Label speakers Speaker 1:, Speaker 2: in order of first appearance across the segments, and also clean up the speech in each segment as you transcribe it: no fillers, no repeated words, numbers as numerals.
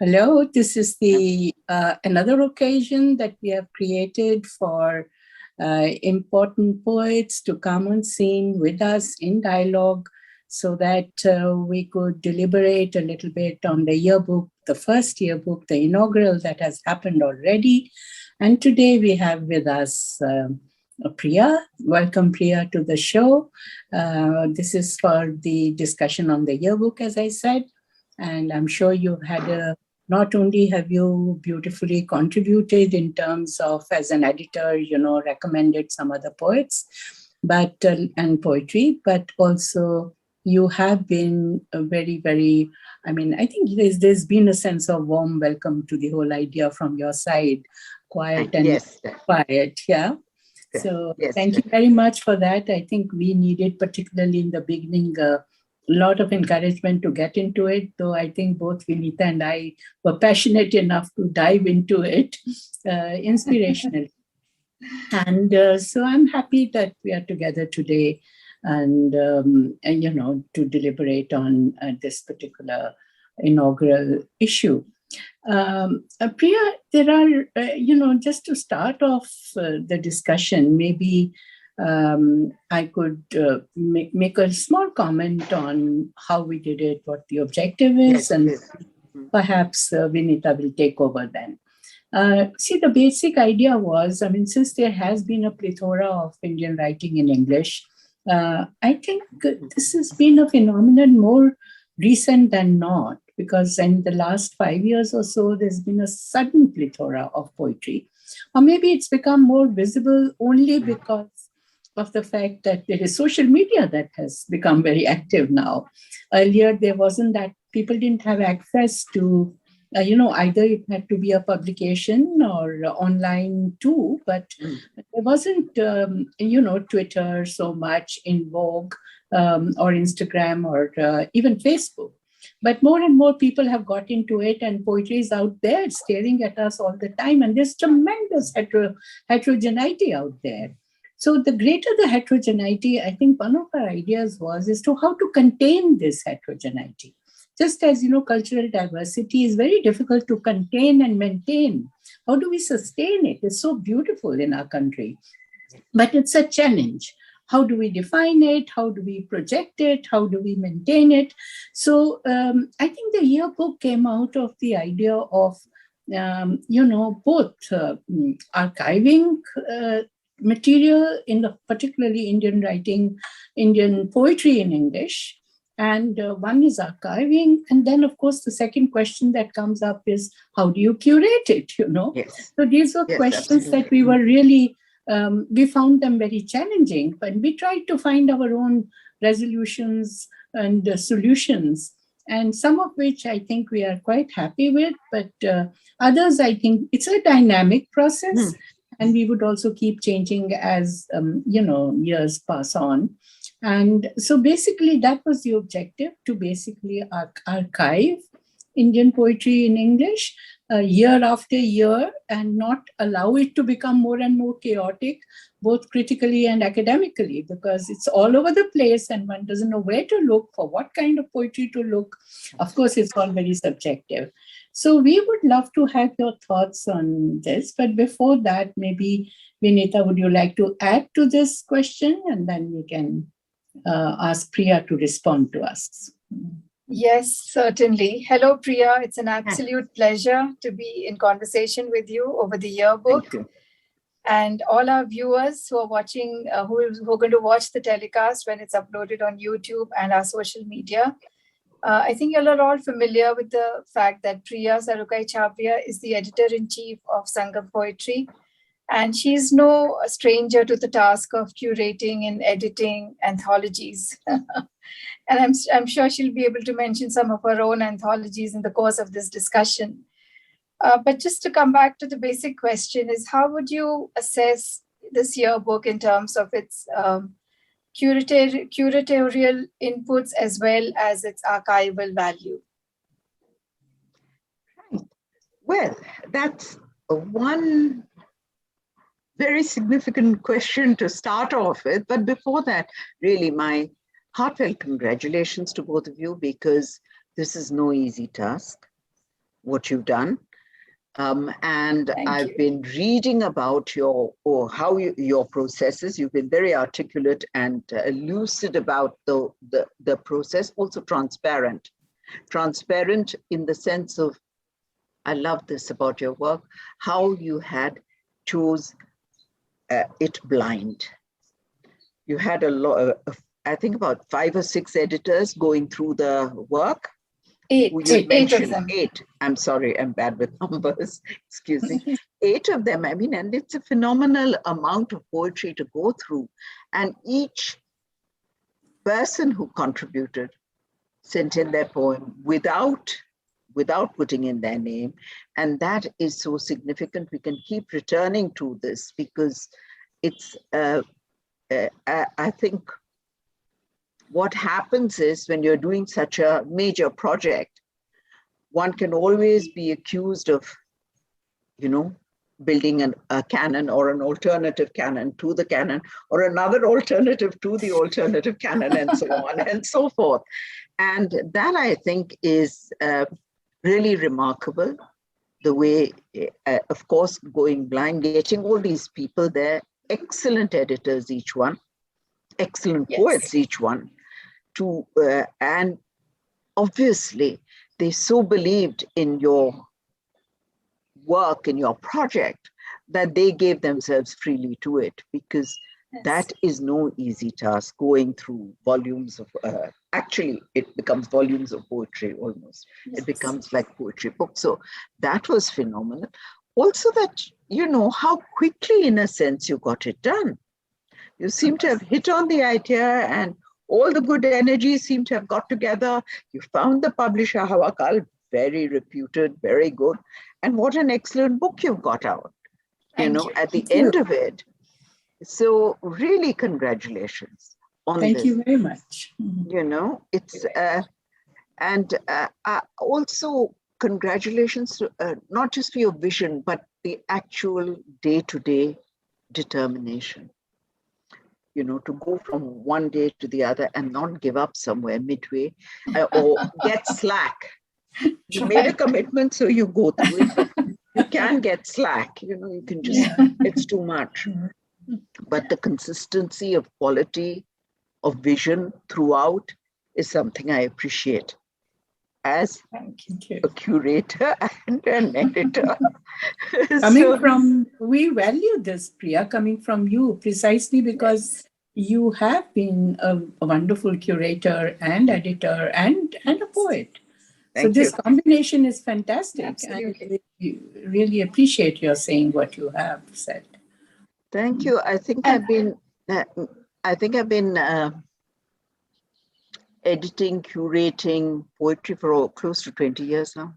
Speaker 1: Hello, this is the another occasion that we have created for important poets to come on scene with us in dialogue so that we could deliberate a little bit on the yearbook, the first yearbook, the inaugural that has happened already. And today we have with us Priya. Welcome, Priya, to the show. This is for the discussion on the yearbook, as I said. And I'm sure you've had not only have you beautifully contributed in terms of as an editor, recommended some other poets, but and poetry, but also you have been very, very, I think there's been a sense of warm welcome to the whole idea from your side, quiet and
Speaker 2: yes.
Speaker 1: quiet, yeah. So yes, thank you very much for that. I think we needed, particularly in the beginning, a lot of encouragement to get into it, though I think both Vinita and I were passionate enough to dive into it inspirationally. And so I'm happy that we are together today and to deliberate on this particular inaugural issue. Priya, there are, just to start off the discussion, maybe I could make a small comment on how we did it, what the objective is, and perhaps Vinita will take over then. See, the basic idea was, since there has been a plethora of Indian writing in English, I think this has been a phenomenon more recent than not, because in the last 5 years or so, there's been a sudden plethora of poetry. Or maybe it's become more visible only because of the fact that there is social media that has become very active now. Earlier, there wasn't that, people didn't have access to, either it had to be a publication or online too, but there wasn't, Twitter so much in vogue or Instagram or even Facebook. But more and more people have got into it, and poetry is out there staring at us all the time. And there's tremendous heterogeneity out there. So the greater the heterogeneity, I think one of our ideas is to how to contain this heterogeneity. Just as, cultural diversity is very difficult to contain and maintain. How do we sustain it? It's so beautiful in our country, but it's a challenge. How do we define it? How do we project it? How do we maintain it? So I think the yearbook came out of the idea of, both archiving material in the particularly Indian writing, Indian poetry in English. And one is archiving. And then, of course, the second question that comes up is, how do you curate it?
Speaker 2: Yes.
Speaker 1: So these were questions that we were really, we found them very challenging, but we tried to find our own resolutions and solutions, and some of which I think we are quite happy with, but others, I think it's a dynamic process. And we would also keep changing as, years pass on. And so basically that was the objective, to basically archive Indian poetry in English year after year, and not allow it to become more and more chaotic, both critically and academically, because it's all over the place and one doesn't know where to look, for what kind of poetry to look. Of course, it's all very subjective. So we would love to have your thoughts on this. But before that, maybe, Vinita, would you like to add to this question? And then we can ask Priya to respond to us.
Speaker 3: Yes, certainly. Hello, Priya. It's an absolute pleasure to be in conversation with you over the yearbook. And all our viewers who are watching, who are going to watch the telecast when it's uploaded on YouTube and our social media. I think you're all familiar with the fact that Priya Sarukkai Chabria is the editor-in-chief of Sangam Poetry. And she's no stranger to the task of curating and editing anthologies. And I'm sure she'll be able to mention some of her own anthologies in the course of this discussion. But just to come back to the basic question is, how would you assess this yearbook in terms of its curatorial inputs as well as its archival value?
Speaker 2: Well, that's one very significant question to start off with. But before that, really, my heartfelt congratulations to both of you, because this is no easy task. what you've done. And I've been reading about your processes. You've been very articulate and lucid about the process, also transparent. Transparent in the sense of, I love this about your work, how you had chose it blind. You had a lot, I think about 5 or 6 editors going through the work.
Speaker 3: Eight of them.
Speaker 2: 8. I'm sorry, I'm bad with numbers. Excuse me. 8 of them. I mean, and it's a phenomenal amount of poetry to go through. And each person who contributed sent in their poem without putting in their name. And that is so significant. We can keep returning to this because it's, I think, what happens is when you're doing such a major project, one can always be accused of, building a canon or an alternative canon to the canon or another alternative to the alternative canon and so on and so forth. And that I think is really remarkable, the way, of course, going blind, getting all these people there, excellent editors, each one, excellent poets, each one, and obviously they so believed in your work, in your project, that they gave themselves freely to it, because that is no easy task, going through volumes of, actually it becomes volumes of poetry almost. It becomes like poetry books. So that was phenomenal. Also that, how quickly in a sense you got it done. You seem to have hit on the idea and all the good energies seem to have got together. You found the publisher, Hawakal, very reputed, very good. And what an excellent book you've got out, at the end of it. So really congratulations on this.
Speaker 1: Thank you very much.
Speaker 2: It's, and also congratulations, not just for your vision, but the actual day-to-day determination. To go from one day to the other and not give up somewhere midway or get slack. You made a commitment, so you go through it, but you can get slack. You can just, it's too much. But the consistency of quality, of vision throughout is something I appreciate as a curator and an editor.
Speaker 1: We value this, Priya, coming from you, precisely because you have been a wonderful curator and editor and a poet.
Speaker 2: Thank
Speaker 1: this
Speaker 2: you.
Speaker 1: Combination is fantastic.
Speaker 3: Absolutely.
Speaker 1: I really appreciate your saying what you have said.
Speaker 2: Thank you. I think I've been editing, curating poetry for close to 20 years now.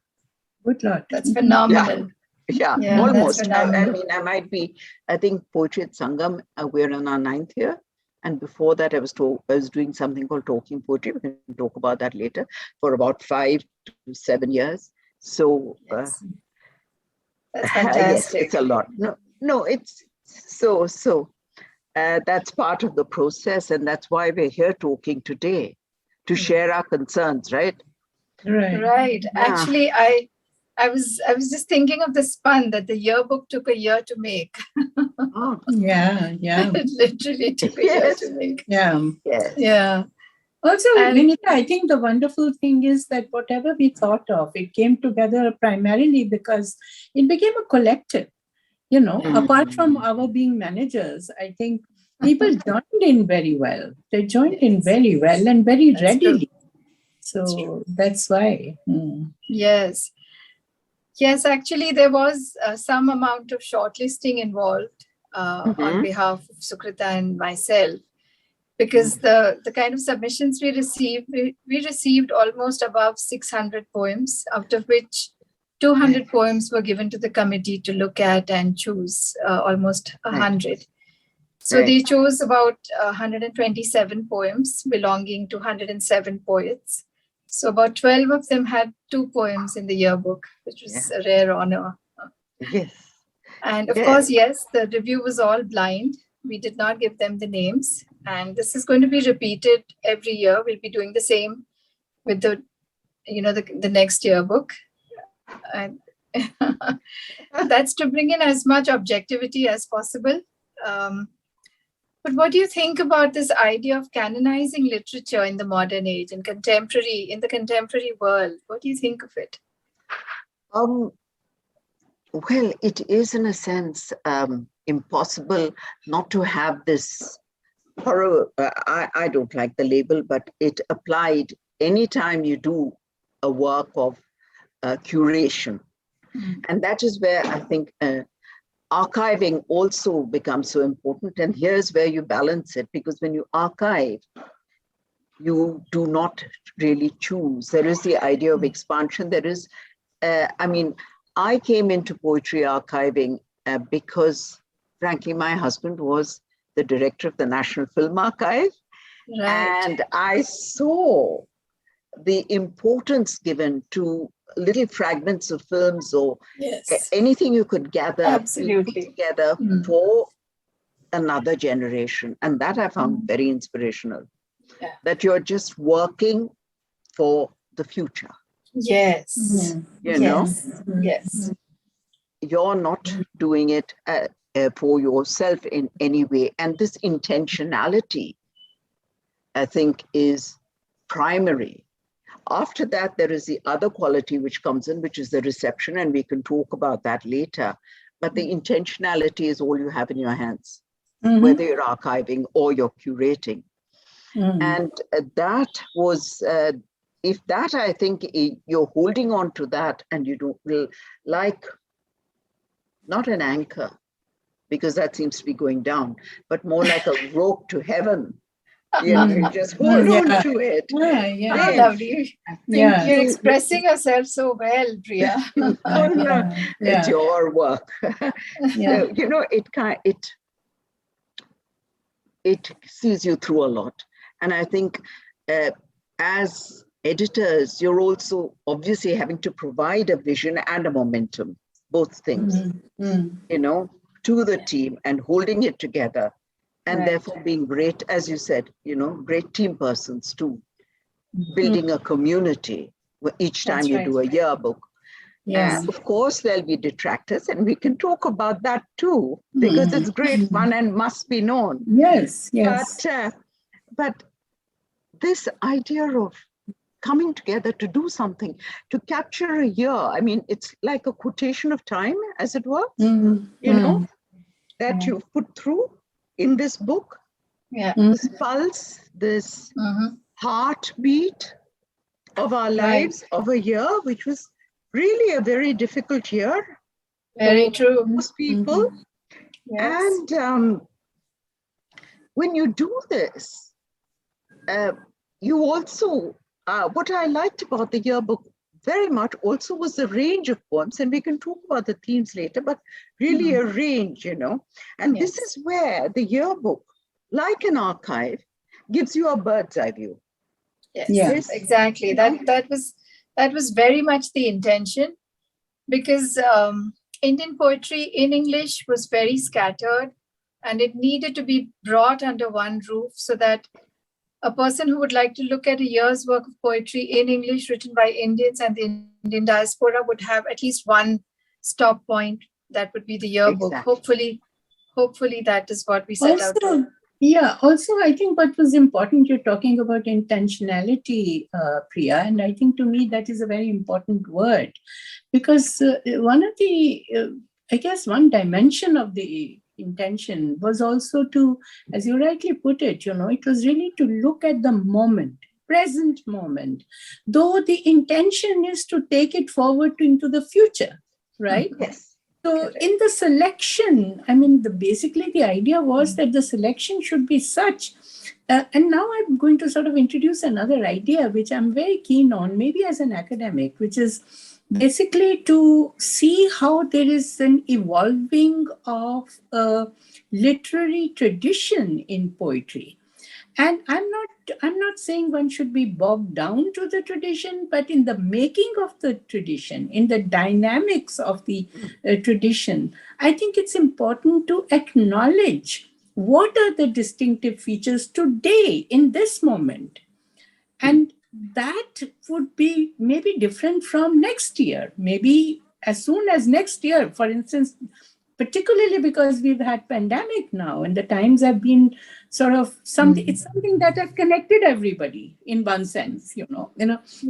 Speaker 1: Good Lord.
Speaker 3: That's phenomenal.
Speaker 2: Yeah, almost. I might be, I think Poetry at Sangam, we're in our 9th year. And before that, I was doing something called Talking Poetry. We can talk about that later, for about 5 to 7 years. So
Speaker 3: that's fantastic.
Speaker 2: Yes, it's a lot. No, it's so that's part of the process. And that's why we're here talking today, to share our concerns, right?
Speaker 3: Right. Yeah. Actually, I was just thinking of this pun that the yearbook took a year to make.
Speaker 1: Oh, yeah.
Speaker 3: It literally took a year to make.
Speaker 1: Yeah. Also, Vinita, I think the wonderful thing is that whatever we thought of, it came together primarily because it became a collective. Apart from our being managers, I think people joined in very well. They joined in very well and very readily. So that's why.
Speaker 3: Yes, actually, there was some amount of shortlisting involved on behalf of Sukrita and myself, because the kind of submissions we received almost above 600 poems, out of which 200 poems were given to the committee to look at and choose almost 100. So they chose about 127 poems belonging to 107 poets. So about 12 of them had 2 poems in the yearbook, which was a rare honor.
Speaker 2: Yes.
Speaker 3: And of course, the review was all blind. We did not give them the names. And this is going to be repeated every year. We'll be doing the same with the next yearbook. And that's to bring in as much objectivity as possible. But what do you think about this idea of canonizing literature in the modern age and in the contemporary world? What do you think of it?
Speaker 2: Well, it is in a sense impossible not to have this thorough, I don't like the label, but it applied anytime you do a work of curation. And that is where I think archiving also becomes so important. And here's where you balance it, because when you archive, you do not really choose. There is the idea of expansion. There is, I came into poetry archiving because, frankly, my husband was the director of the National Film Archive. Right. And I saw the importance given to little fragments of films or anything you could gather together for another generation. And that I found very inspirational, that you're just working for the future.
Speaker 3: Yes.
Speaker 2: You know?
Speaker 3: Yes.
Speaker 2: You're not doing it for yourself in any way. And this intentionality, I think, is primary. After that, there is the other quality which comes in, which is the reception, and we can talk about that later. But the intentionality is all you have in your hands, whether you're archiving or you're curating. And that was, if that, I think you're holding on to that and you don't like, not an anchor, because that seems to be going down, but more like a rope to heaven. You just hold on to it.
Speaker 3: Lovely. You're expressing yourself so well, Priya.
Speaker 2: It's your work. So, you know, it sees you through a lot. And I think as editors, you're also obviously having to provide a vision and a momentum, both things, you know, to the team and holding it together. And therefore being great, as you said, you know, great team persons too, building a community each time you do a yearbook. And of course, there'll be detractors, and we can talk about that too, because it's great fun and must be known.
Speaker 1: Yes.
Speaker 2: But this idea of coming together to do something, to capture a year, I mean, it's like a quotation of time, as it were, you know, that you've put through in this book, this pulse, this heartbeat of our lives of a year, which was really a very difficult year.
Speaker 3: Very true.
Speaker 2: Most people. And when you do this, you also, what I liked about the yearbook very much also was the range of poems, and we can talk about the themes later, but really a range, you know. And this is where the yearbook, like an archive, gives you a bird's eye view.
Speaker 3: Yes, exactly. That was very much the intention, because Indian poetry in English was very scattered, and it needed to be brought under one roof so that a person who would like to look at a year's work of poetry in English written by Indians and the Indian diaspora would have at least one stop point. That would be the yearbook. Exactly. Hopefully that is what we set out to.
Speaker 1: Yeah, also I think what was important, you're talking about intentionality, Priya, and I think to me that is a very important word, because one of the, I guess one dimension of the intention was also to, as you rightly put it, you know, it was really to look at the moment, present moment, though the intention is to take it forward into the future, right?
Speaker 2: Yes.
Speaker 1: So in the selection, I mean, basically the idea was that the selection should be such, and now I'm going to sort of introduce another idea, which I'm very keen on, maybe as an academic, which is basically to see how there is an evolving of a literary tradition in poetry. And I'm not saying one should be bogged down to the tradition, but in the making of the tradition, in the dynamics of the tradition, I think it's important to acknowledge what are the distinctive features today in this moment. And that would be maybe different from next year, maybe as soon as next year, for instance, particularly because we've had pandemic now and the times have been sort of something, it's something that has connected everybody in one sense,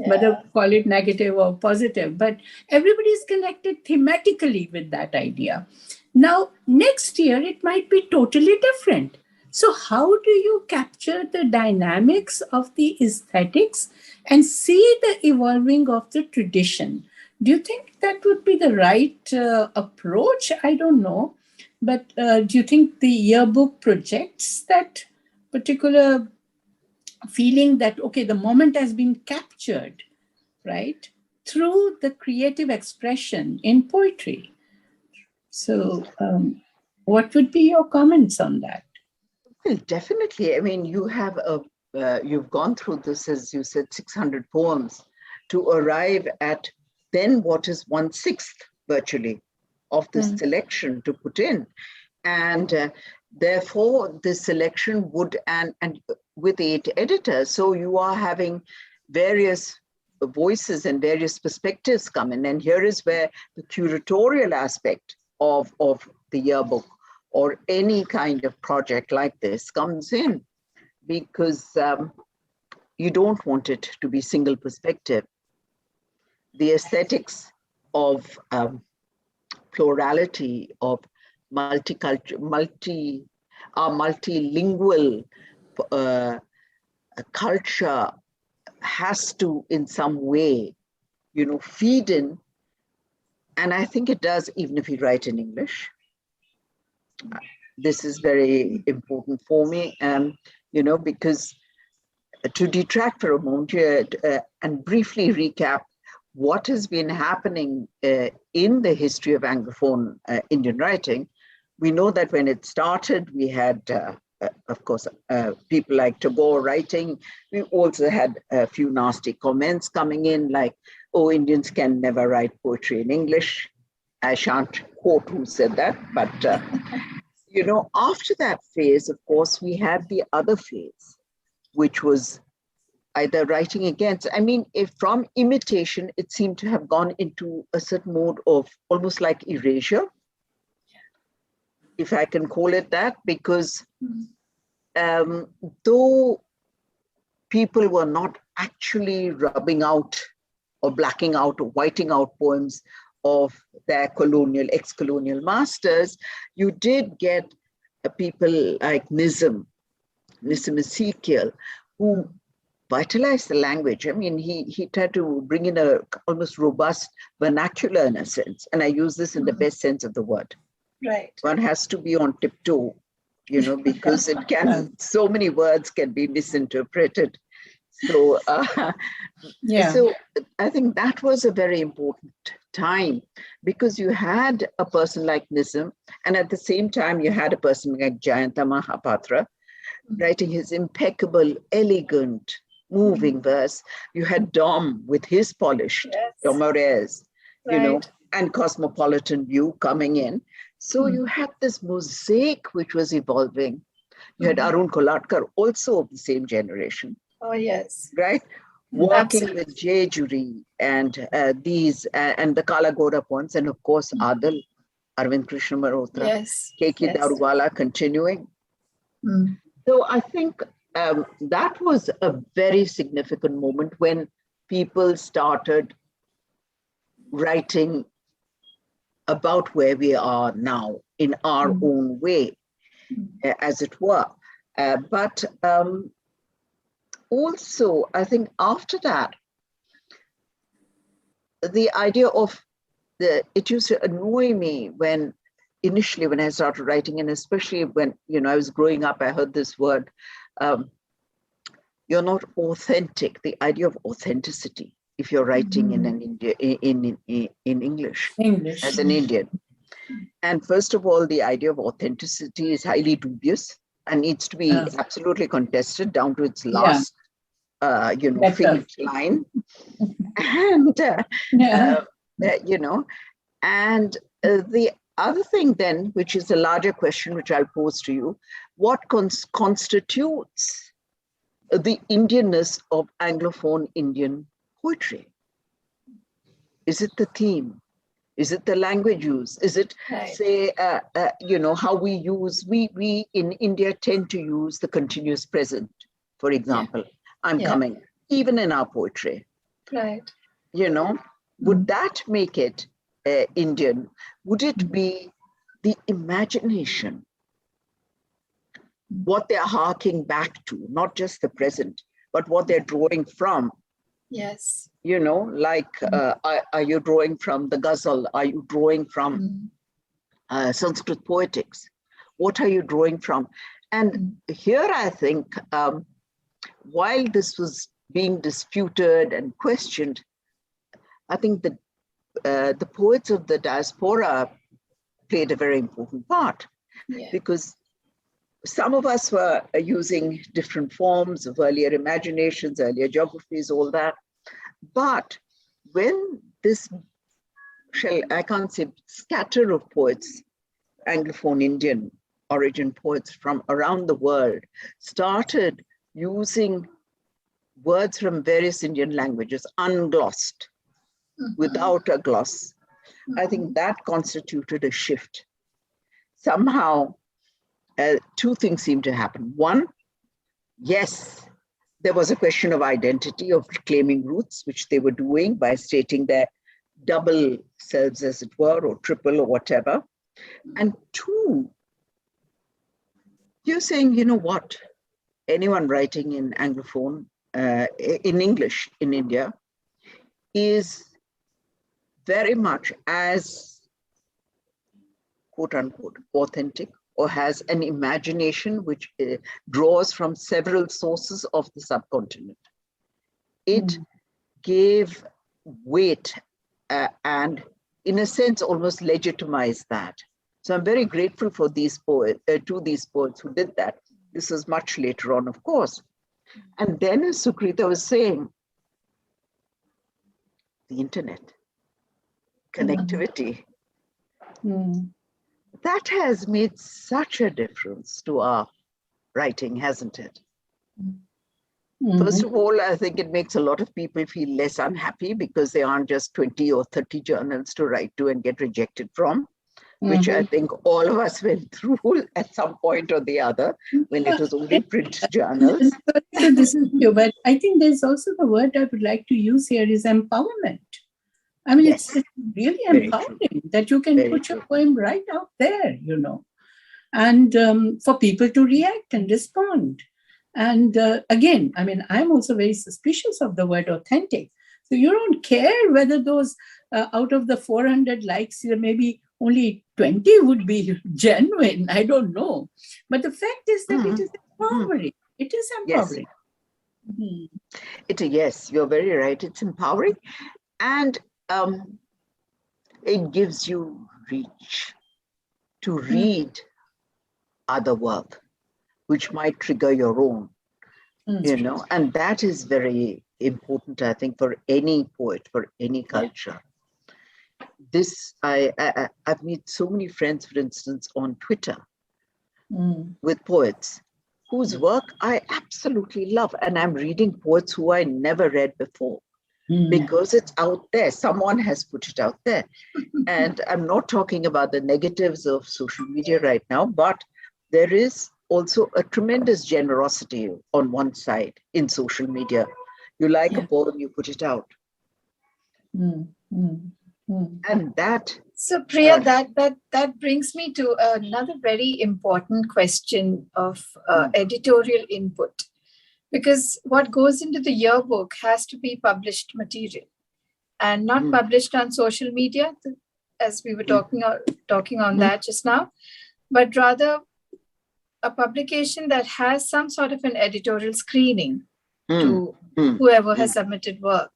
Speaker 1: whether call it negative or positive, but everybody's connected thematically with that idea. Now, next year, it might be totally different. So how do you capture the dynamics of the aesthetics and see the evolving of the tradition? Do you think that would be the right approach? I don't know. But do you think the yearbook projects that particular feeling that, okay, the moment has been captured, right, through the creative expression in poetry? So what would be your comments on that?
Speaker 2: Well, definitely. I mean, you've gone through this, as you said, 600 poems to arrive at then what is 1/6 virtually of the selection to put in. And therefore, the selection would, and with 8 editors, so you are having various voices and various perspectives come in. And here is where the curatorial aspect of the yearbook or any kind of project like this comes in, because you don't want it to be single perspective. The aesthetics of plurality, of multilingual culture has to, in some way, feed in. And I think it does, even if you write in English. This is very important for me, because to detract for a moment and briefly recap what has been happening in the history of Anglophone Indian writing. We know that when it started, we had, of course, people like Tagore writing. We also had a few nasty comments coming in like, oh, Indians can never write poetry in English. I shan't quote who said that, but, after that phase, of course, we had the other phase, which was either writing against, if from imitation, it seemed to have gone into a certain mode of almost like erasure, if I can call it that, because though people were not actually rubbing out or blacking out or whiting out poems of their ex-colonial masters, you did get people like Nism Ezekiel, who vitalized the language. He tried to bring in a almost robust vernacular in a sense, and I use this in the best sense of the word.
Speaker 3: Right.
Speaker 2: One has to be on tiptoe, because it can, so many words can be misinterpreted. So, so I think that was a very important time, because you had a person like Nism, and at the same time, you had a person like Jayanta Mahapatra writing his impeccable, elegant, moving verse. You had Dom with his polished, Dom Moraes, and cosmopolitan view coming in. So you had this mosaic which was evolving. You had Arun Kolatkar, also of the same generation.
Speaker 3: Oh, yes.
Speaker 2: Right? Working with J. Jury and these, and the Kala Gora poems, and of course, Adil, Arvind Krishna Malhotra, K.K. Daruwala continuing. So I think that was a very significant moment when people started writing about where we are now in our own way, as it were. But also, I think after that, the idea of it used to annoy me initially when I started writing, and especially when, I was growing up, I heard this word, you're not authentic, the idea of authenticity, if you're writing in English as an Indian. And first of all, the idea of authenticity is highly dubious and needs to be absolutely contested down to its last, fifth line. And, and the other thing then, which is a larger question, which I'll pose to you, what constitutes the Indianness of Anglophone Indian poetry? Is it the theme? Is it the language use? Is it, say, how we use, we in India tend to use the continuous present, for example, I'm coming, even in our poetry.
Speaker 3: Right.
Speaker 2: Would that make it Indian? Would it be the imagination, what they're harking back to, not just the present, but what they're drawing from?
Speaker 3: Yes.
Speaker 2: Are you drawing from the ghazal? Are you drawing from Sanskrit poetics? What are you drawing from? And here I think, while this was being disputed and questioned, I think the poets of the diaspora played a very important part, because some of us were using different forms of earlier imaginations, earlier geographies, all that. But when this, I can't say scatter of poets, Anglophone Indian origin poets from around the world, started using words from various Indian languages, unglossed, without a gloss, I think that constituted a shift. Somehow, two things seem to happen. One, yes, there was a question of identity, of claiming roots, which they were doing by stating their double selves, as it were, or triple, or whatever. And two, you're saying, you know what, anyone writing in Anglophone, in English in India, is very much as, quote unquote, authentic, or has an imagination which draws from several sources of the subcontinent. It gave weight and, in a sense, almost legitimized that. So I'm very grateful for these poets, to these poets who did that. This was much later on, of course. And then, as Sukrita was saying, the internet, connectivity, that has made such a difference to our writing, hasn't it? First of all, I think it makes a lot of people feel less unhappy because there aren't just 20 or 30 journals to write to and get rejected from, which I think all of us went through at some point or the other when it was only print journals.
Speaker 1: So this is new, but I think there's also the word I would like to use here is empowerment. I mean, it's really empowering that you can put your poem right out there, and for people to react and respond. And again, I mean, I'm also very suspicious of the word authentic. So you don't care whether those out of the 400 likes, maybe only 20 would be genuine. I don't know. But the fact is that it is empowering. It is empowering.
Speaker 2: Yes, you're very right. It's empowering. And it gives you reach to read other work, which might trigger your own, and that is very important, I think, for any poet, for any culture. This, I've met so many friends, for instance, on Twitter with poets whose work I absolutely love. And I'm reading poets who I never read before. Because it's out there. Someone has put it out there. And I'm not talking about the negatives of social media right now, but there is also a tremendous generosity on one side in social media. You like a poem, you put it out. And that...
Speaker 3: So Priya, that brings me to another very important question of editorial input. Because what goes into the yearbook has to be published material and not published on social media, as we were talking on that just now, but rather a publication that has some sort of an editorial screening to whoever has submitted work.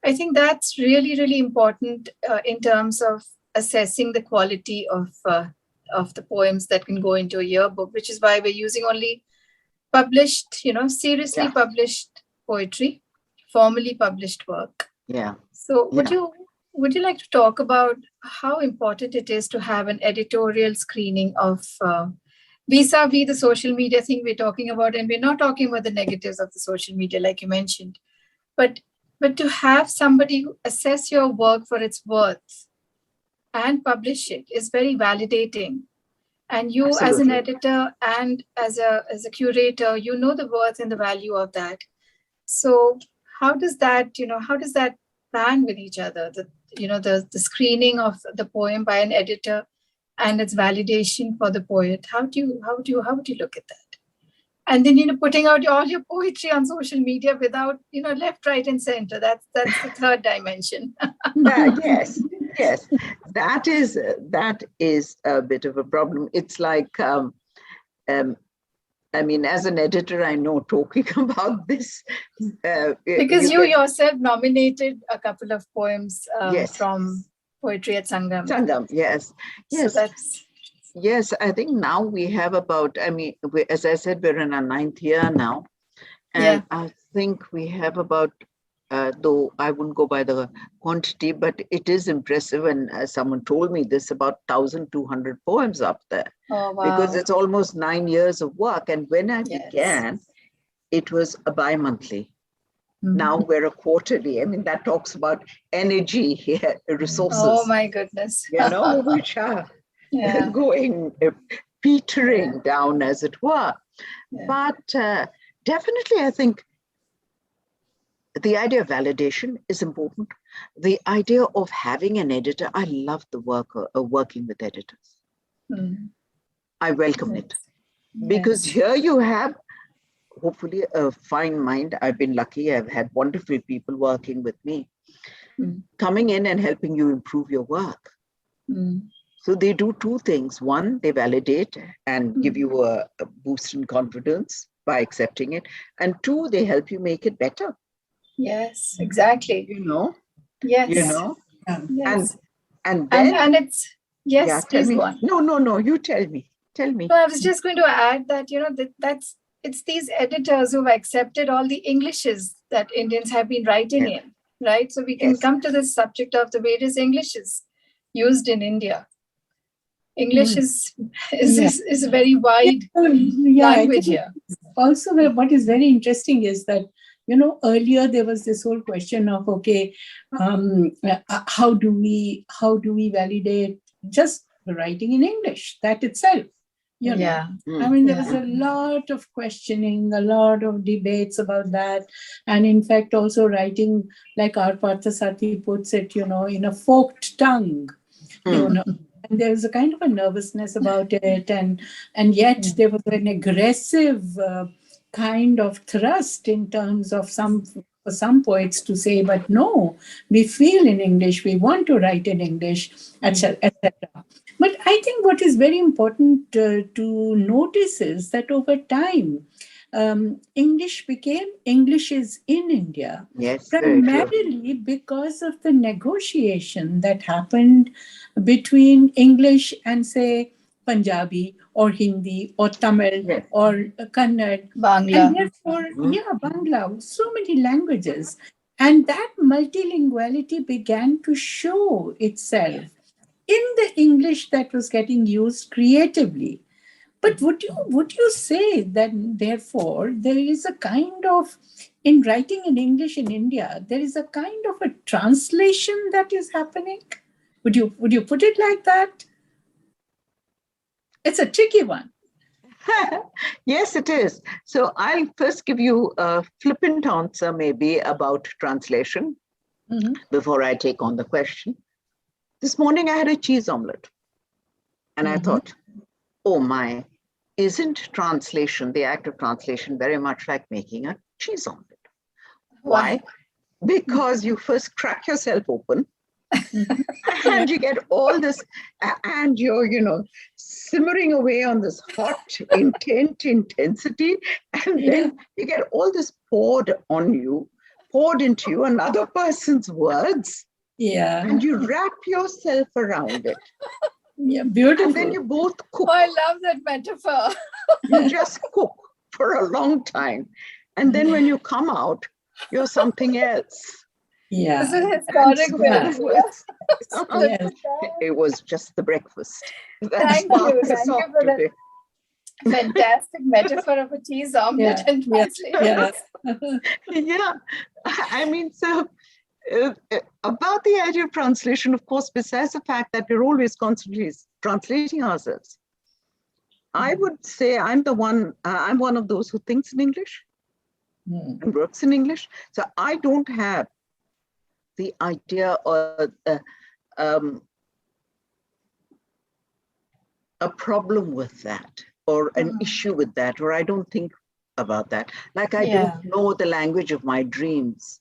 Speaker 3: I think that's really, really important in terms of assessing the quality of the poems that can go into a yearbook, which is why we're using only published, seriously published poetry, formally published work. So would you like to talk about how important it is to have an editorial screening of vis-a-vis the social media thing we're talking about, and we're not talking about the negatives of the social media, like you mentioned, but to have somebody who assess your work for its worth and publish it is very validating. And you,
Speaker 2: Absolutely.
Speaker 3: as an editor and as a curator, you know the worth and the value of that. So how does that plan with each other? The screening of the poem by an editor and its validation for the poet. How do you look at that? And then putting out all your poetry on social media without left, right, and center. That's the third dimension.
Speaker 2: Yes. That is a bit of a problem. It's like I mean, as an editor, I know talking about this.
Speaker 3: Because you yourself nominated a couple of poems
Speaker 2: yes.
Speaker 3: from Poetry at Sangam.
Speaker 2: Sangam, yes.
Speaker 3: So that's...
Speaker 2: Yes, I think now we have about, as I said, we're in our 9th year now. And I think we have about, though I wouldn't go by the quantity, but it is impressive. And someone told me this, about 1,200 poems up there.
Speaker 3: Oh, wow.
Speaker 2: Because it's almost 9 years of work. And when I began, it was a bi-monthly. Mm-hmm. Now we're a quarterly. I mean, that talks about energy here, resources.
Speaker 3: Oh, my goodness.
Speaker 2: Which are going, petering down, as it were. Yeah. But definitely, I think the idea of validation is important. The idea of having an editor, I love the work of working with editors. Mm. I welcome it. Because here you have, hopefully, a fine mind. I've been lucky. I've had wonderful people working with me, coming in and helping you improve your work. Mm. So they do two things. One, they validate and give you a boost in confidence by accepting it. And two, they help you make it better.
Speaker 3: Yes, exactly. Yes.
Speaker 2: Yes. And
Speaker 3: it's, yes, please go on.
Speaker 2: No, you tell me.
Speaker 3: No, I was just going to add that, it's these editors who've accepted all the Englishes that Indians have been writing in, right? So we can come to this subject of the various Englishes used in India. English is a very wide language here.
Speaker 1: Also, what is very interesting is that, earlier there was this whole question of, how do we validate just the writing in English, that itself? There was a lot of questioning, a lot of debates about that. And in fact, also writing, like our Parthasarathi puts it, in a forked tongue, And there was a kind of a nervousness about it. And yet there was an aggressive kind of thrust in terms of some poets to say, but no, we feel in English, we want to write in English, etc. But I think what is very important to notice is that over time, English became Englishes in India, primarily because of the negotiation that happened between English and, say, Punjabi or Hindi or Tamil or Kannada,
Speaker 3: Bangla.
Speaker 1: And therefore, Bangla, so many languages. And that multilinguality began to show itself in the English that was getting used creatively. But would you say that, therefore, there is a kind of, in writing in English in India, there is a kind of a translation that is happening? Would you put it like that? It's a tricky one.
Speaker 2: Yes, it is. So I'll first give you a flippant answer maybe about translation before I take on the question. This morning I had a cheese omelette and I thought, oh my, isn't translation, the act of translation, very much like making a cheese omelette? Why? Because you first crack yourself open and you get all this, and you're, simmering away on this hot, intensity, and then you get all this poured into you, another person's words.
Speaker 1: Yeah.
Speaker 2: And you wrap yourself around it.
Speaker 1: Yeah, beautiful.
Speaker 2: And then you both cook.
Speaker 3: Oh, I love that metaphor.
Speaker 2: You just cook for a long time. And then when you come out, you're something else.
Speaker 3: Yeah. This is historic.
Speaker 2: It was just the breakfast.
Speaker 3: Thank you for that. Fantastic metaphor of a cheese omelette and translation.
Speaker 2: Yeah. I mean, so about the idea of translation, of course, besides the fact that we're always constantly translating ourselves, I would say I'm one of those who thinks in English and works in English. So I don't have the idea or a problem with that or an issue with that, or I don't think about that. Like I don't know the language of my dreams.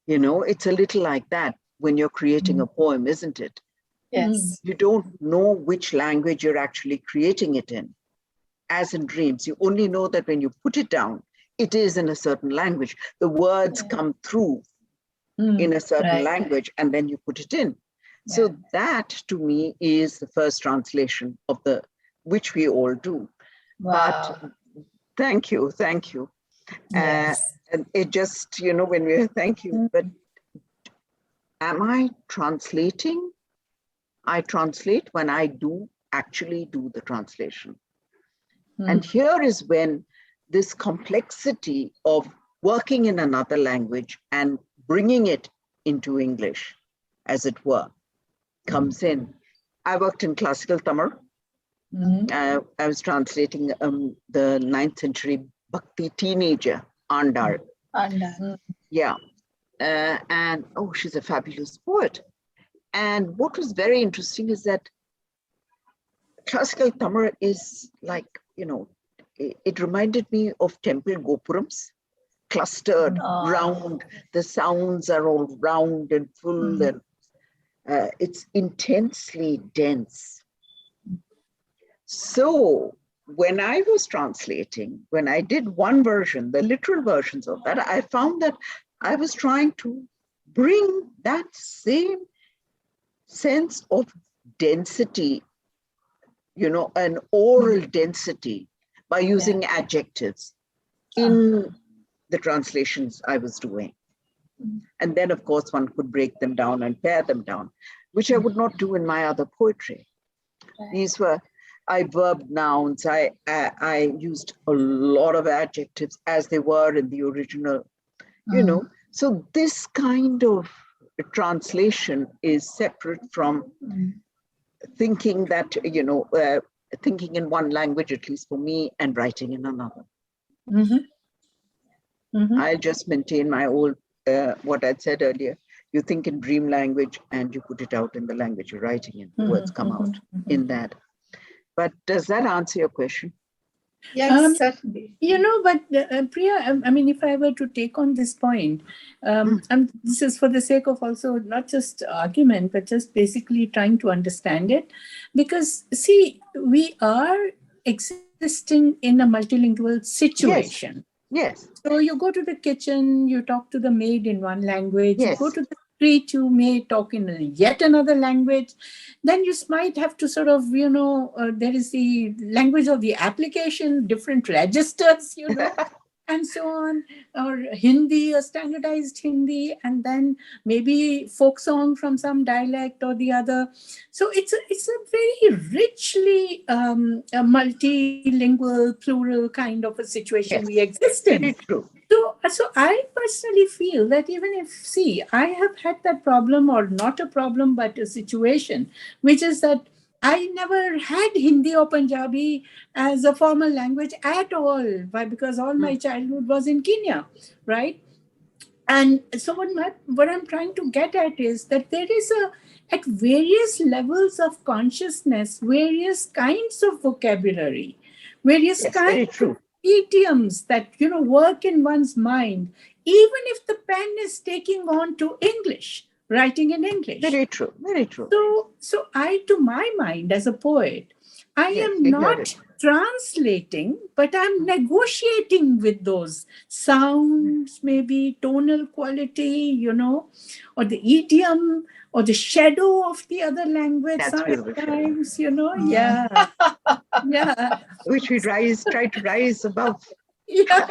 Speaker 2: You know, it's a little like that when you're creating a poem, isn't it?
Speaker 3: Yes.
Speaker 2: You don't know which language you're actually creating it in. As in dreams, you only know that when you put it down, it is in a certain language. The words come through in a certain language, and then you put it in. So that to me is the first translation of which we all do.
Speaker 3: Wow.
Speaker 2: But thank you.
Speaker 3: Yes.
Speaker 2: And it just, you know, when we thank you, but am I translating? I translate when I actually do the translation. And here is when this complexity of working in another language and bringing it into English, as it were, comes in. I worked in classical Tamil. I was translating the 9th century Bhakti teenager, Andal. Yeah. And she's a fabulous poet. And what was very interesting is that classical Tamil is like, you know, it reminded me of temple gopurams, clustered, round. The sounds are all round and full, and it's intensely dense. So when I was translating, when I did one version, the literal versions of that, I found that I was trying to bring that same sense of density, you know, an oral density by using adjectives in the translations I was doing. And then, of course, one could break them down and pare them down, which I would not do in my other poetry. These were, I verbed nouns, I used a lot of adjectives as they were in the original, you know. So this kind of translation is separate from thinking that, you know, thinking in one language, at least for me, and writing in another. I just maintain my old, what I'd said earlier, you think in dream language and you put it out in the language you're writing in, the words come out in that. But does that answer your question?
Speaker 3: Yes, certainly.
Speaker 1: You know, but Priya, I mean, if I were to take on this point, and this is for the sake of also not just argument, but just basically trying to understand it. Because, see, we are existing in a multilingual situation.
Speaker 2: Yes.
Speaker 1: So you go to the kitchen, you talk to the maid in one language, you go to the street, you may talk in yet another language. Then you might have to sort of, you know, there is the language of the application, different registers, you know, and so on, or Hindi, or standardized Hindi, and then maybe folk song from some dialect or the other. So it's a very richly a multilingual, plural kind of a situation we exist in. So I personally feel that even if, see, I have had that problem, or not a problem, but a situation, which is that I never had Hindi or Punjabi as a formal language at all, because all my childhood was in Kenya, right? And so what I'm trying to get at is that there is at various levels of consciousness, various kinds of vocabulary, various kinds of idioms that, you know, work in one's mind, even if the pen is taking on to English, writing in English.
Speaker 2: Very true, very true.
Speaker 1: So I, to my mind as a poet, I am not translating, but I'm negotiating with those sounds, maybe tonal quality, you know, or the idiom, or the shadow of the other language sometimes, you know.
Speaker 2: Which we try to rise above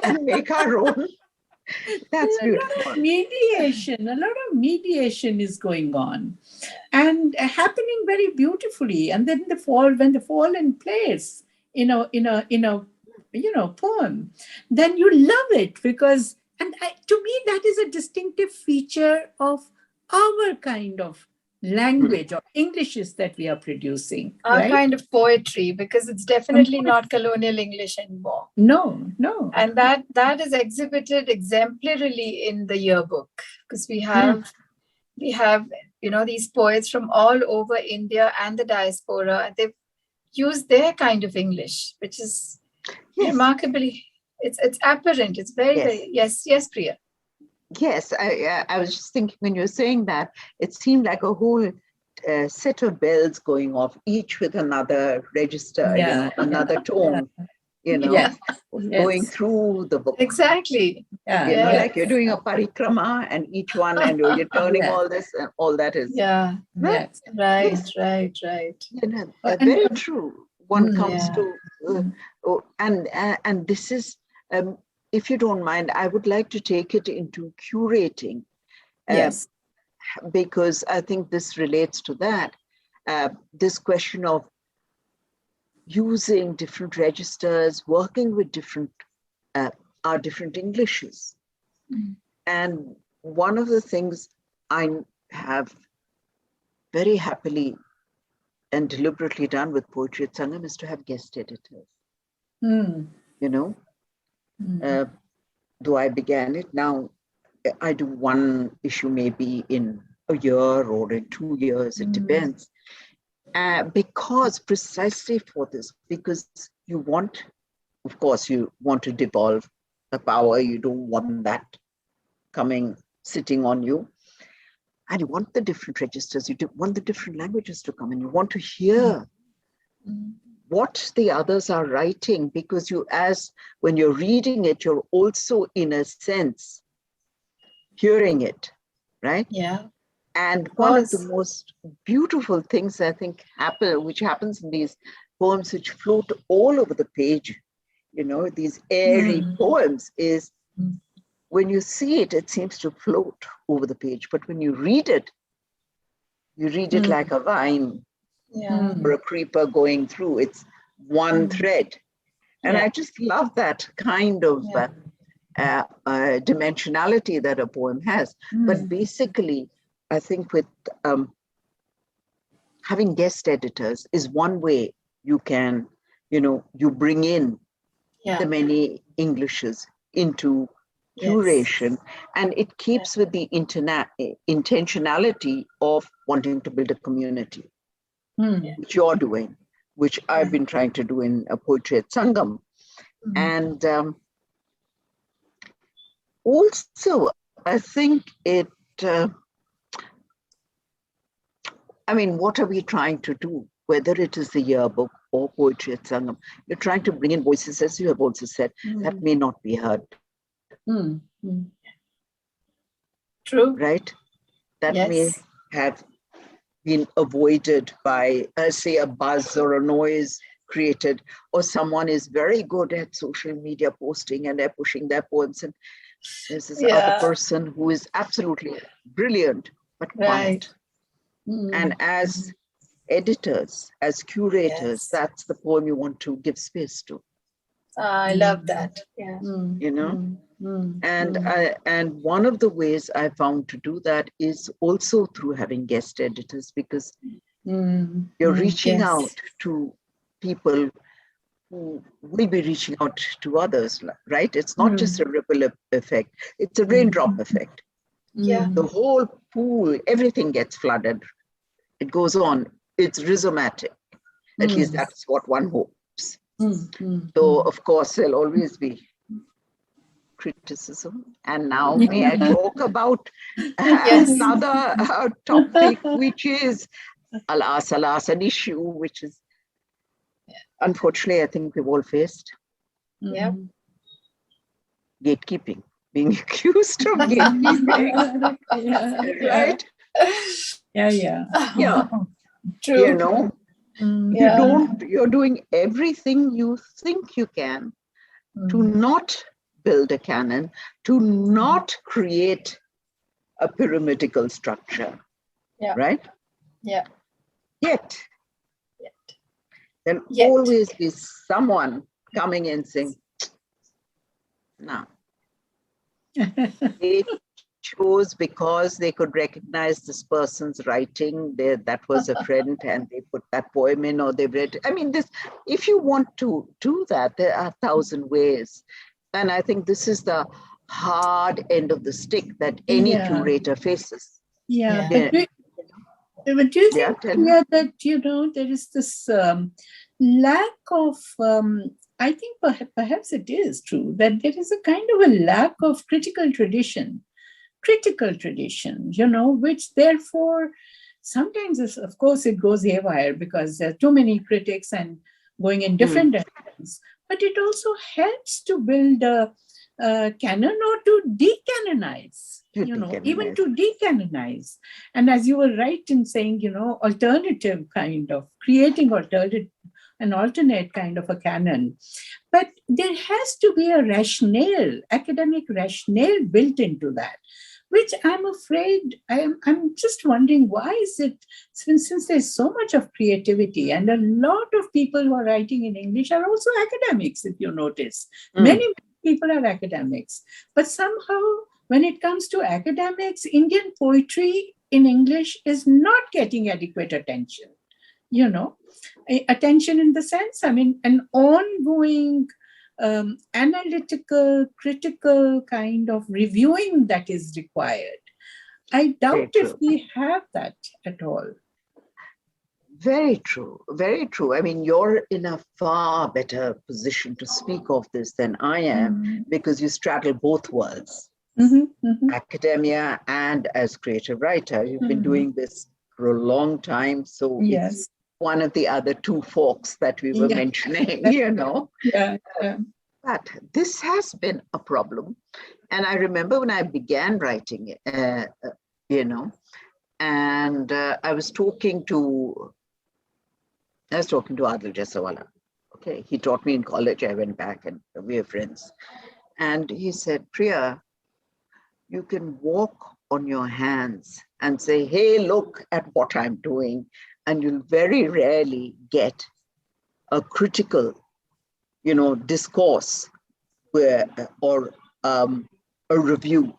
Speaker 2: and make our own. That's beautiful.
Speaker 1: A lot of mediation is going on and happening very beautifully. And then when the fall in place poem, then you love it because, to me, that is a distinctive feature of our kind of language or Englishes that we are producing.
Speaker 3: Our
Speaker 1: right?
Speaker 3: kind of poetry, because it's definitely not colonial English anymore.
Speaker 1: No.
Speaker 3: And that is exhibited exemplarily in the yearbook, because we have these poets from all over India and the diaspora. They've used their kind of English, which is remarkably, it's apparent. It's very, very, yes, Priya.
Speaker 2: Yes, I was just thinking when you were saying that, it seemed like a whole set of bells going off, each with another register, another tone, going through the book.
Speaker 3: Exactly.
Speaker 2: Like you're doing a parikrama, and each one, and you're turning all this, and all that is.
Speaker 3: Right.
Speaker 2: Very true. One comes to, and this is, if you don't mind, I would like to take it into curating.
Speaker 1: Yes.
Speaker 2: Because I think this relates to that. This question of using different registers, working with different Englishes. And one of the things I have very happily and deliberately done with Poetry at Sangam is to have guest editors. Though I began it, now I do one issue maybe in a year or in 2 years, it depends. Because precisely for this, because you want, of course, you want to devolve the power, you don't want that sitting on you. And you want the different registers, you want the different languages to come in, you want to hear what the others are writing, because when you're reading it, you're also, in a sense, hearing it, right?
Speaker 3: Yeah.
Speaker 2: And one of the most beautiful things I think which happens in these poems which float all over the page, these airy poems, is when you see it, it seems to float over the page. But when you read it like a vine or a creeper going through. It's one thread. And I just love that kind of dimensionality that a poem has. But basically, I think with having guest editors is one way you can, you bring in the many Englishes into curation, and it keeps with the intentionality of wanting to build a community, which you're doing, which I've been trying to do in a Poetry at Sangam. And also, I think it, what are we trying to do? Whether it is the yearbook or Poetry at Sangam, you're trying to bring in voices, as you have also said, that may not be heard.
Speaker 3: True.
Speaker 2: Right? That may have been avoided by, say, a buzz or a noise created, or someone is very good at social media posting and they're pushing their poems, and there's this other person who is absolutely brilliant but quiet. And as editors, as curators, that's the poem you want to give space to.
Speaker 3: I love that. Yeah.
Speaker 2: And one of the ways I found to do that is also through having guest editors, because you're reaching out to people who will be reaching out to others, right? It's not just a ripple effect, it's a raindrop effect. The whole pool, everything gets flooded. It goes on. It's rhizomatic. At least that's what one hopes. Though, of course, there'll always be criticism. And now may I talk about another topic, which is, alas, an issue which is, unfortunately, I think we've all faced. Gatekeeping, being accused of gatekeeping. Right? Yeah.
Speaker 3: True.
Speaker 2: You're doing everything you think you can to not build a canon, to not create a pyramidal structure. Right?
Speaker 3: Yeah.
Speaker 2: Yet there'll always be someone coming in saying, no. They chose because they could recognize this person's writing. That was a friend, and they put that poem in, or they read. I mean, this. If you want to do that, there are 1,000 ways, and I think this is the hard end of the stick that any curator faces.
Speaker 1: Yeah, but do you think that there is this lack of? I think perhaps it is true that there is a kind of a lack of critical tradition, which therefore sometimes, of course, it goes haywire because there are too many critics and going in different directions. But it also helps to build a canon or to decanonize, even to decanonize. And as you were right in saying, alternative kind of creating an alternate kind of a canon. But there has to be a rationale, academic rationale built into that, which I'm afraid, I'm just wondering, why is it, since there's so much of creativity and a lot of people who are writing in English are also academics, if you notice. Many people are academics. But somehow, when it comes to academics, Indian poetry in English is not getting adequate attention. Attention in the sense, an ongoing analytical, critical kind of reviewing that is required. I doubt if we have that at all.
Speaker 2: Very true. Very true. I mean, you're in a far better position to speak of this than I am, because you straddle both worlds, academia and as creative writer. You've been doing this for a long time. So it's one of the other two forks that we were mentioning, But this has been a problem. And I remember when I began writing, and I was talking to Adil Jasawala. Okay, he taught me in college. I went back and we are friends. And he said, Priya, you can walk on your hands and say, hey, look at what I'm doing. And you'll very rarely get a critical, discourse or a review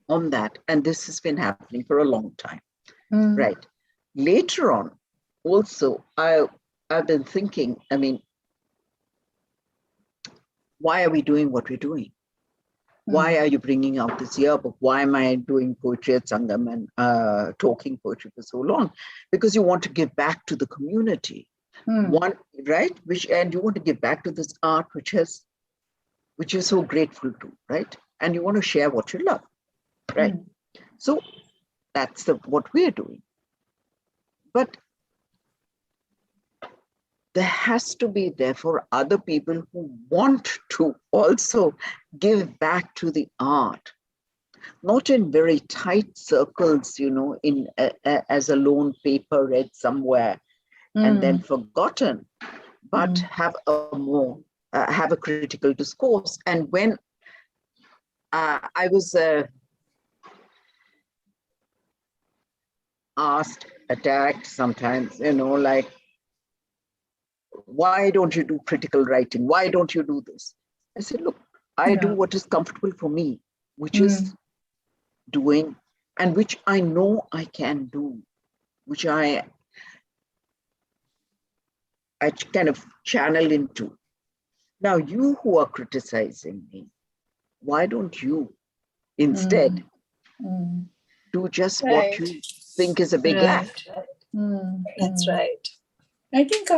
Speaker 2: on that. And this has been happening for a long time, right? Later on, also, I've been thinking, why are we doing what we're doing? Why are you bringing out this yearbook? Why am I doing poetry at Sangam and talking poetry for so long? Because you want to give back to the community, right? And you want to give back to this art which you're so grateful to, right? And you want to share what you love, right? So that's what we're doing. But there has to be, therefore, other people who want to also give back to the art, not in very tight circles, as a lone paper read somewhere and then forgotten, but have a critical discourse. And when I was attacked sometimes, why don't you do critical writing? Why don't you do this? I said, look, I do what is comfortable for me, which is doing, and which I know I can do, which I kind of channel into. Now, you who are criticizing me, why don't you instead do just what you think is a big act?
Speaker 3: That's right.
Speaker 1: I think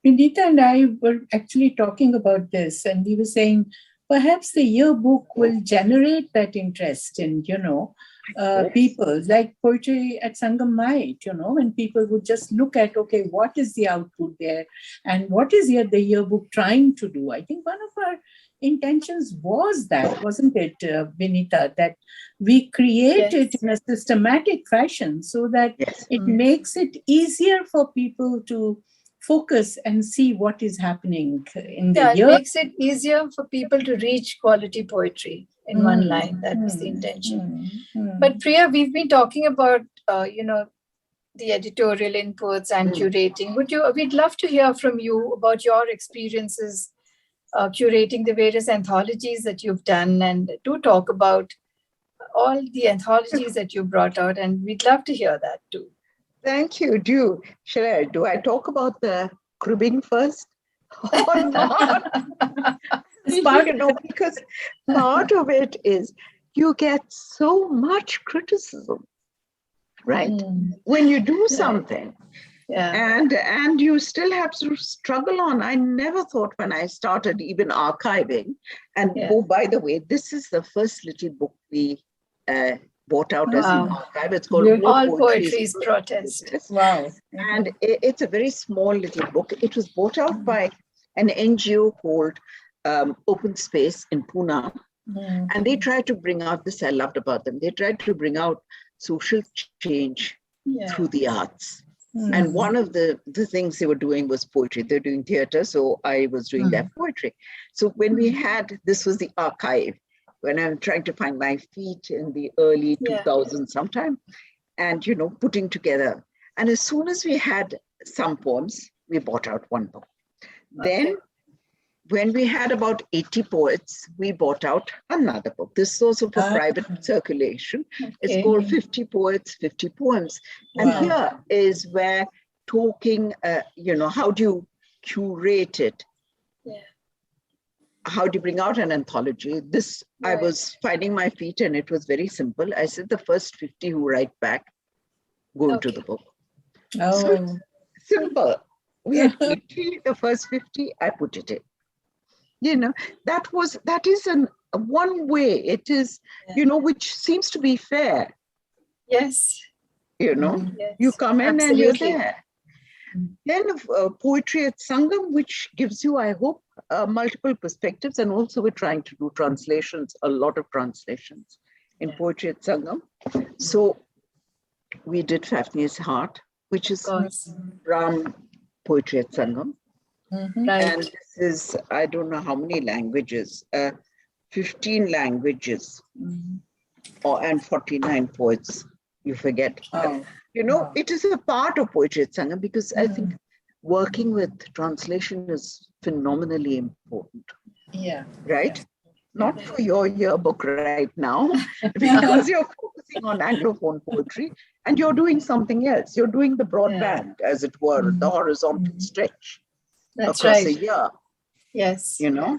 Speaker 1: Vinita and I were actually talking about this, and we were saying perhaps the yearbook will generate that interest in, people, like poetry at Sangam might, when people would just look at, okay, what is the output there and what is the yearbook trying to do? I think one of our intentions was that, wasn't it, Vinita, that we create it in a systematic fashion so that it makes it easier for people to focus and see what is happening in the year.
Speaker 3: It makes it easier for people to reach quality poetry in one line. That was the intention. But Priya, we've been talking about, the the editorial inputs and curating. We'd love to hear from you about your experiences curating the various anthologies that you've done, and do talk about all the anthologies that you brought out, and we'd love to hear that too.
Speaker 2: Thank you. Do I talk about the cribbing first or not? Because part of it is you get so much criticism, right? When you do something, and you still have to struggle on. I never thought when I started even archiving, and oh, by the way, this is the first little book we bought out as an archive. It's called
Speaker 3: All Poetry's Protest.
Speaker 2: Wow. And it's a very small little book. It was bought out by an NGO called Open Space in Pune. And they tried to bring out this, I loved about them. They tried to bring out social change through the arts. And one of the things they were doing was poetry. They're doing theater, so I was doing their poetry. So when we had, this was the archive, when I'm trying to find my feet in the early 2000s sometime, and, you know, putting together. And as soon as we had some poems, we bought out one book. Then when we had about 80 poets, we bought out another book. This is also for private circulation. It's called 50 Poets, 50 Poems. And here is where talking, you know, how do you curate it? How do you bring out an anthology? This, I was finding my feet, and it was very simple. I said, the first 50 who write back go into the book. So it's simple. We had 80, the first 50, I put it in. You know, that is one way. It is, you know, which seems to be fair.
Speaker 3: Yes.
Speaker 2: You know, you come in and you're there. Then poetry at Sangam, which gives you, I hope, multiple perspectives. And also we're trying to do translations, a lot of translations in poetry at Sangam. So we did Fafnir's Heart, which is from Poetry at Sangam. And this is, I don't know how many languages, 15 languages, and 49 poets, you forget. You know, it is a part of Poetry at Sangam, because I think working with translation is phenomenally important. Right? Not for your yearbook right now, because you're focusing on Anglophone poetry and you're doing something else. You're doing the broadband, as it were, the horizontal stretch.
Speaker 3: That's
Speaker 2: across
Speaker 3: right.
Speaker 2: a year.
Speaker 3: Yes.
Speaker 2: You know,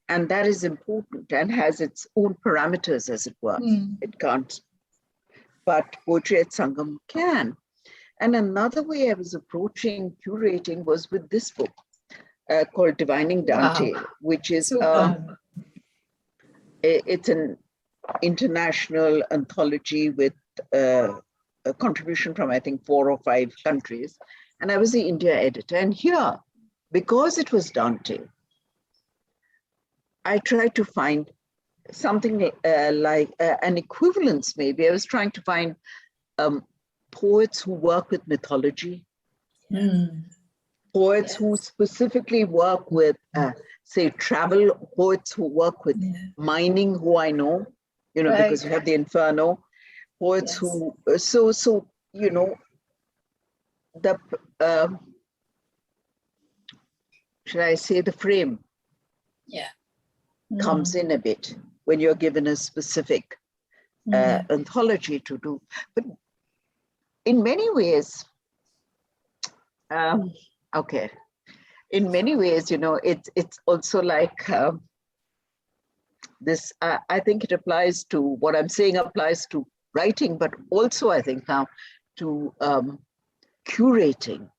Speaker 2: and that is important and has its own parameters, as it were. It can't, but Poetry at Sangam can. And another way I was approaching curating was with this book called Divining Dante, which is it's an international anthology with a contribution from, I think, 4 or 5 countries. And I was the India editor. And here, because it was Dante, I tried to find something like an equivalence, maybe. I was trying to find poets who work with mythology, poets who specifically work with, say, travel, poets who work with mining, who I know, you know, because you have the Inferno, poets who, so, you know, the, should I say, the frame comes in a bit when you're given a specific anthology to do. But in many ways, in many ways, you know, it's also like this, I think it applies to, what I'm saying applies to writing, but also I think now to curating.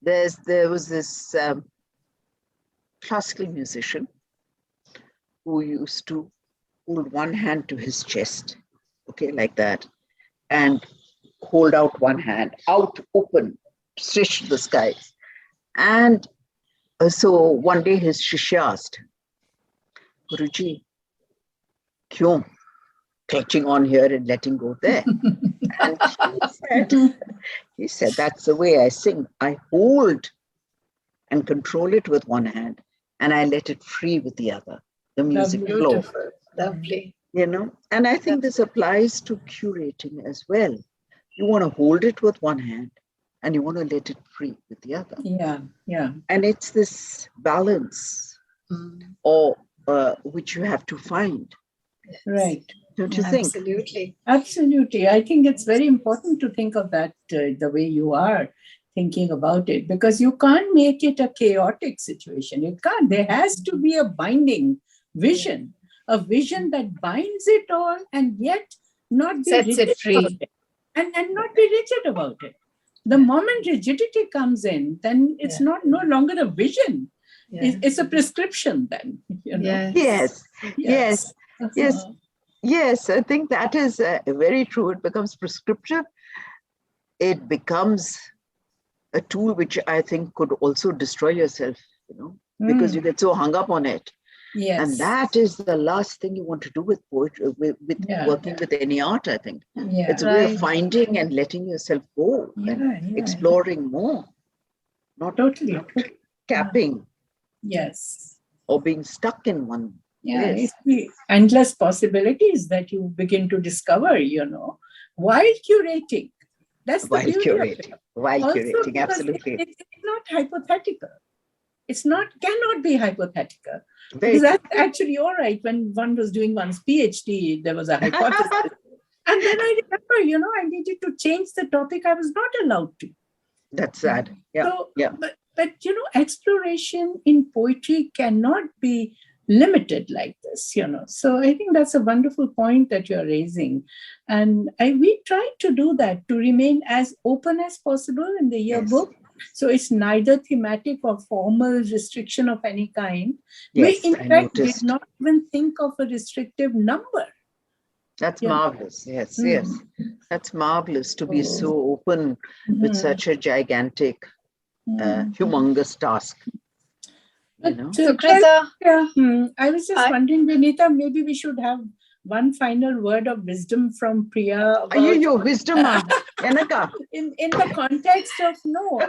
Speaker 2: There was this classical musician who used to hold one hand to his chest, okay, like that, and hold out one hand, out open, stretched to the skies. And so one day his shishya asked, Guruji, kyun? Clutching on here and letting go there. And he said, that's the way I sing. I hold and control it with one hand, and I let it free with the other. The music flow.
Speaker 3: Lovely.
Speaker 2: You know, and I think this applies to curating as well. you want to hold it with one hand and you want to let it free with the other.
Speaker 1: Yeah.
Speaker 2: And it's this balance or which you have to find.
Speaker 1: Right.
Speaker 2: Don't you think?
Speaker 3: Absolutely.
Speaker 1: I think it's very important to think of that the way you are thinking about it, because you can't make it a chaotic situation. You can't. There has to be a binding vision, a vision that binds it all and yet not be
Speaker 3: sets it free.
Speaker 1: And not be rigid about it. The moment rigidity comes in, then it's no longer a vision. It's a prescription then. You know?
Speaker 2: Yes. I think that is very true. It becomes prescriptive. It becomes a tool which I think could also destroy yourself, because you get so hung up on it.
Speaker 1: Yes.
Speaker 2: And that is the last thing you want to do with poetry, with working with any art, I think. It's a way of finding and letting yourself go and exploring more. Not capping.
Speaker 1: Yes.
Speaker 2: Or being stuck in one.
Speaker 1: It's the endless possibilities that you begin to discover, while curating. That's the beauty of it.
Speaker 2: While curating, absolutely.
Speaker 1: It's not hypothetical. Cannot be hypothetical. Because that's actually all right. When one was doing one's PhD, there was a hypothesis. And then I remember, I needed to change the topic. I was not allowed to.
Speaker 2: That's sad.
Speaker 1: But exploration in poetry cannot be limited like this, So I think that's a wonderful point that you're raising. And we try to do that, to remain as open as possible in the yearbook. So it's neither thematic or formal restriction of any kind. We, in fact, did not even think of a restrictive number.
Speaker 2: That's marvelous. Yes. That's marvelous to be so open with such a gigantic, humongous task.
Speaker 3: Sukrita,
Speaker 1: I was just wondering, Vinita, maybe we should have one final word of wisdom from Priya.
Speaker 2: Your wisdom,
Speaker 1: in the context of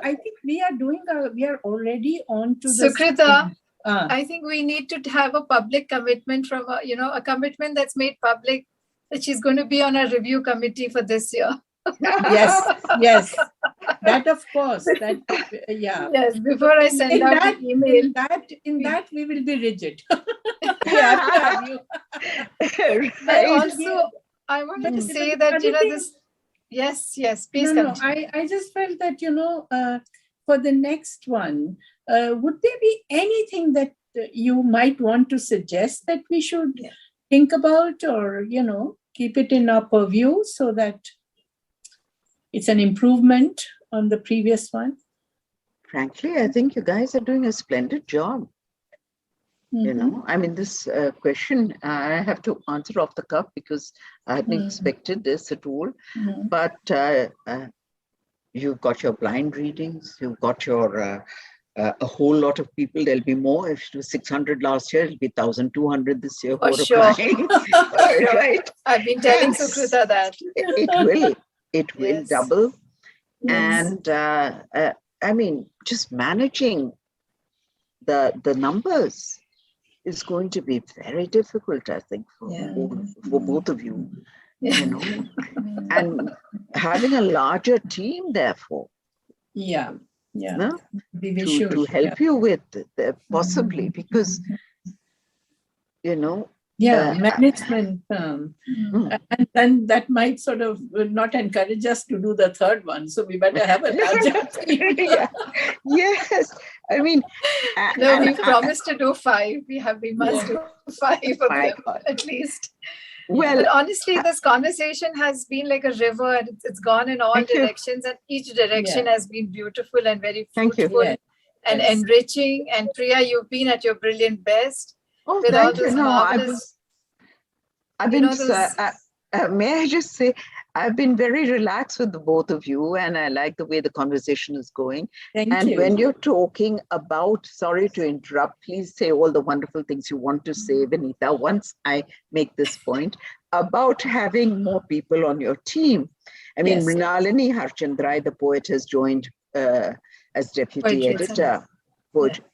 Speaker 1: I think we are already on to
Speaker 3: Sukrita, I think we need to have a public commitment from a commitment that's made public, that she's going to be on a review committee for this year.
Speaker 1: Yes. That, of course.
Speaker 3: Yes, before I send out the email.
Speaker 1: In that we will be rigid. We have to have you.
Speaker 3: But also, I wanted to say that, this... Yes, please continue.
Speaker 1: I just felt that, for the next one, would there be anything that you might want to suggest that we should think about, or, keep it in our purview so that it's an improvement on the previous one?
Speaker 2: Frankly, I think you guys are doing a splendid job. This question, I have to answer off the cuff because I hadn't expected this at all. But you've got your blind readings, you've got your a whole lot of people. There'll be more. If it was 600 last year, it'll be 1,200 this year.
Speaker 3: For sure.
Speaker 2: Right.
Speaker 3: I've been telling Sukrita that.
Speaker 2: It will double. And just managing the numbers is going to be very difficult, I think, for both of you. And having a larger team, therefore. To help you with possibly, because
Speaker 1: management and then that might sort of not encourage us to do the third one, so we better have a larger team.
Speaker 2: Yes,
Speaker 3: we promised to do 5. We must do 5 of them at least.
Speaker 2: Well,
Speaker 3: but honestly, this conversation has been like a river, and it's gone in all directions, and each direction has been beautiful and very fruitful and enriching. And Priya, you've been at your brilliant best.
Speaker 2: With all this marvelous, may I just say, I've been very relaxed with the both of you, and I like the way the conversation is going.
Speaker 1: Thank you.
Speaker 2: When you're talking about, sorry to interrupt, please say all the wonderful things you want to say, Vinita, once I make this point about having more people on your team. Mrinalini Harchandrai, the poet, has joined as deputy editor.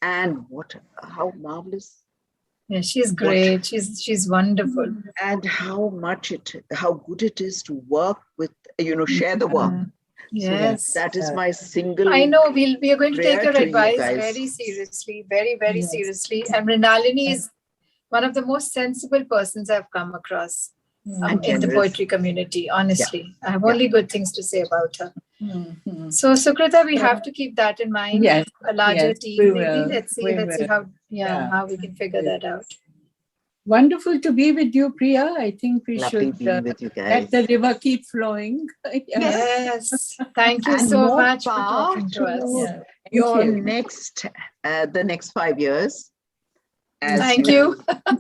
Speaker 2: And how marvelous
Speaker 3: Yeah, she's great. She's wonderful.
Speaker 2: And how good it is to work with, share the work.
Speaker 3: Yes.
Speaker 2: So that is my single.
Speaker 3: I know we are going to take your advice
Speaker 2: you
Speaker 3: very seriously, very seriously. And Mrinalini is one of the most sensible persons I've come across in the poetry community. Honestly, I have only good things to say about her. So Sukrita, we have to keep that in mind.
Speaker 1: Yes,
Speaker 3: a larger team. Maybe. Let's see how we can figure that out.
Speaker 1: Wonderful to be with you, Priya. I think we
Speaker 2: Lovely
Speaker 1: should
Speaker 2: being with you guys.
Speaker 1: let the river keep flowing.
Speaker 3: Yes. Thank you so much for talking to us.
Speaker 2: Your the next 5 years.
Speaker 3: Thank you.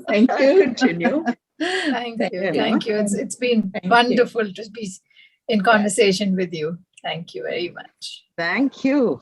Speaker 1: Thank you.
Speaker 2: Continue.
Speaker 3: Thank you. It's been wonderful to be in conversation with you. Thank you very much.
Speaker 2: Thank you.